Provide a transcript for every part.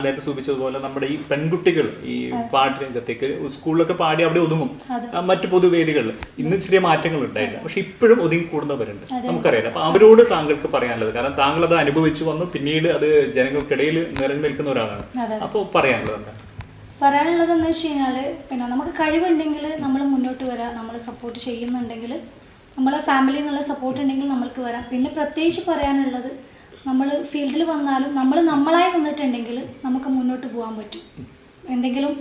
നേരത്തെ സൂചിപ്പിച്ചതുപോലെ നമ്മുടെ ഈ പെൺകുട്ടികൾ ഈ പാട്ട് രംഗത്തേക്ക് സ്കൂളിലൊക്കെ പാടി അവിടെ ഒതുങ്ങും, മറ്റു പൊതുവേദികളിൽ ഇന്ന് ചെറിയ മാറ്റങ്ങൾ ഉണ്ടായില്ല, പക്ഷെ ഇപ്പോഴും ഒതുങ്ങി കൂടുന്നവരുണ്ട്, നമുക്കറിയാം. അപ്പൊ അവരോട് താങ്കൾക്ക് പറയാനുള്ളത്, കാരണം താങ്കൾ അത് അനുഭവിച്ചു വന്നു, പിന്നീട് അത് ജനങ്ങൾക്കിടയിൽ നിറഞ്ഞു നിൽക്കുന്ന ഒരാളാണ്, അപ്പോൾ പറയാനുള്ളത് എന്താ? പറയാനുള്ളതെന്ന് വെച്ച് കഴിഞ്ഞാൽ, പിന്നെ നമുക്ക് കഴിവുണ്ടെങ്കിൽ നമ്മൾ മുന്നോട്ട് വരാം, നമ്മൾ സപ്പോർട്ട് ചെയ്യുന്നുണ്ടെങ്കിൽ, നമ്മളെ ഫാമിലിയിൽ നിന്നുള്ള സപ്പോർട്ട് ഉണ്ടെങ്കിൽ നമ്മൾക്ക് വരാം. പിന്നെ പ്രത്യേകിച്ച് പറയാനുള്ളത്, നമ്മൾ ഫീൽഡിൽ വന്നാലും നമ്മൾ നമ്മളായി നിന്നിട്ടുണ്ടെങ്കിൽ നമുക്ക് മുന്നോട്ട് പോകാൻ പറ്റും എന്തെങ്കിലും.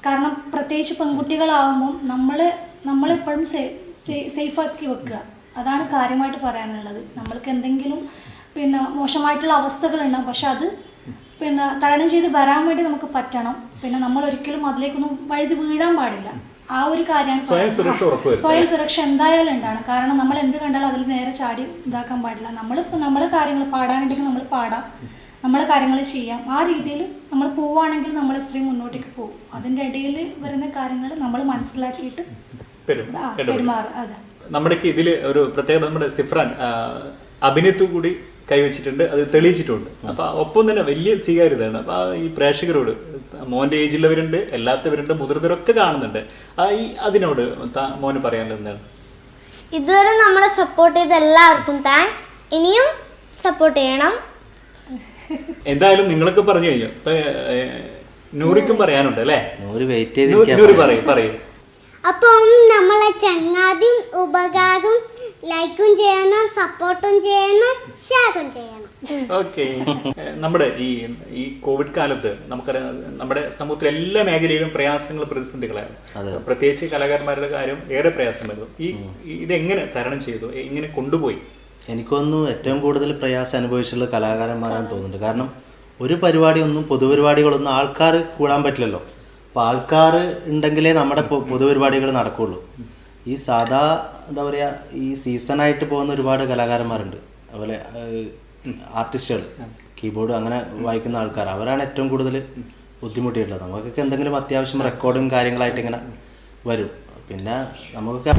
കാരണം പ്രത്യേകിച്ച് പെൺകുട്ടികളാവുമ്പം നമ്മളെപ്പോഴും സേഫാക്കി വെക്കുക, അതാണ് കാര്യമായിട്ട് പറയാനുള്ളത്. നമ്മൾക്ക് എന്തെങ്കിലും പിന്നെ മോശമായിട്ടുള്ള അവസ്ഥകളുണ്ടാകും, പക്ഷെ അത് പിന്നെ തരണം ചെയ്ത് വരാൻ വേണ്ടി നമുക്ക് പറ്റണം. പിന്നെ നമ്മൾ ഒരിക്കലും അതിലേക്കൊന്നും വഴുതി വീഴാൻ പാടില്ല. ആ ഒരു കാര്യമാണ് സ്വയം സുരക്ഷ എന്തായാലും ഉണ്ടാകണം. കാരണം നമ്മൾ എന്ത് കണ്ടാലും അതിൽ നേരെ ചാടി ഇതാക്കാൻ പാടില്ല. നമ്മളിപ്പോൾ നമ്മളെ കാര്യങ്ങൾ പാടാനുണ്ടെങ്കിൽ നമ്മൾ പാടാം, നമ്മളെ കാര്യങ്ങൾ ചെയ്യാം. ആ രീതിയിൽ നമ്മൾ പോവുകയാണെങ്കിൽ നമ്മൾ ഇത്രയും മുന്നോട്ടേക്ക് പോകും. അതിൻ്റെ ഇടയിൽ വരുന്ന കാര്യങ്ങൾ നമ്മൾ മനസ്സിലാക്കിയിട്ട് പെരുമാറും. അതെ, നമ്മുടെ ഇതിൽ ഒരു പ്രത്യേകത, നമ്മുടെ സിഫ്രാൻ അഭിനയത്തു കൂടി കൈവച്ചിട്ടുണ്ട്, അത് തെളിയിച്ചിട്ടുണ്ട്. അപ്പൊ ഒപ്പം തന്നെ വലിയ സ്വീകാര്യതയാണ്. അപ്പൊ ഈ പ്രേക്ഷകരോട്, മോന്റെ ഏജിലുള്ളവരുണ്ട്, അല്ലാത്തവരുണ്ട്, മുതിർന്നവരൊക്കെ കാണുന്നുണ്ട്, അതിനോട് മോന് പറയാനുള്ളത് എന്താണ്? ഇതുവരെ നമ്മളെ സപ്പോർട്ട് ചെയ്ത എല്ലാവർക്കും താങ്ക്സ്. ഇനിയും സപ്പോർട്ട് ചെയ്യണം. എന്തായാലും നിങ്ങളൊക്കെ പറഞ്ഞു കഴിഞ്ഞു. ഇപ്പൊ നൂറിക്കും പറയാനുണ്ട് അല്ലേ? നൂറ് പറയും. അപ്പം നമ്മളെ ചങ്ങാതിയും ഉപകാരവും ലൈക്കും ചെയ്യണം, സപ്പോർട്ടും ചെയ്യണം, ഷെയറും ചെയ്യണം. ഓക്കെ. നമ്മുടെ ഈ കോവിഡ് കാലത്ത് നമുക്കറിയാം, നമ്മുടെ സമൂഹത്തിലെ എല്ലാ മേഖലയിലും പ്രയാസങ്ങൾ, പ്രതിസന്ധികളാണ്. പ്രത്യേകിച്ച് കലാകാരന്മാരുടെ കാര്യം ഏറെ പ്രയാസമായിരുന്നു. ഇതെങ്ങനെ തരണം ചെയ്തു, എങ്ങനെ കൊണ്ടുപോയി? എനിക്കൊന്നു ഏറ്റവും കൂടുതൽ പ്രയാസം അനുഭവിച്ചിട്ടുള്ള കലാകാരന്മാരാണെന്ന് തോന്നുന്നുണ്ട്. കാരണം ഒരു പരിപാടിയൊന്നും, പൊതുപരിപാടികളൊന്നും ആൾക്കാർ കൂടാൻ പറ്റില്ലല്ലോ. അപ്പോൾ ആൾക്കാർ ഉണ്ടെങ്കിലേ നമ്മുടെ പൊതുപരിപാടികൾ നടക്കുകയുള്ളൂ. ഈ സാധാ എന്താ പറയുക, ഈ സീസണായിട്ട് പോകുന്ന ഒരുപാട് കലാകാരന്മാരുണ്ട്, അതുപോലെ ആർട്ടിസ്റ്റുകൾ, കീബോർഡ് അങ്ങനെ വായിക്കുന്ന ആൾക്കാർ, അവരാണ് ഏറ്റവും കൂടുതൽ ബുദ്ധിമുട്ടിയിട്ടുള്ളത്. നമുക്കൊക്കെ എന്തെങ്കിലും അത്യാവശ്യം റെക്കോർഡും കാര്യങ്ങളായിട്ട് ഇങ്ങനെ വരും. പിന്നെ നമുക്കൊക്കെ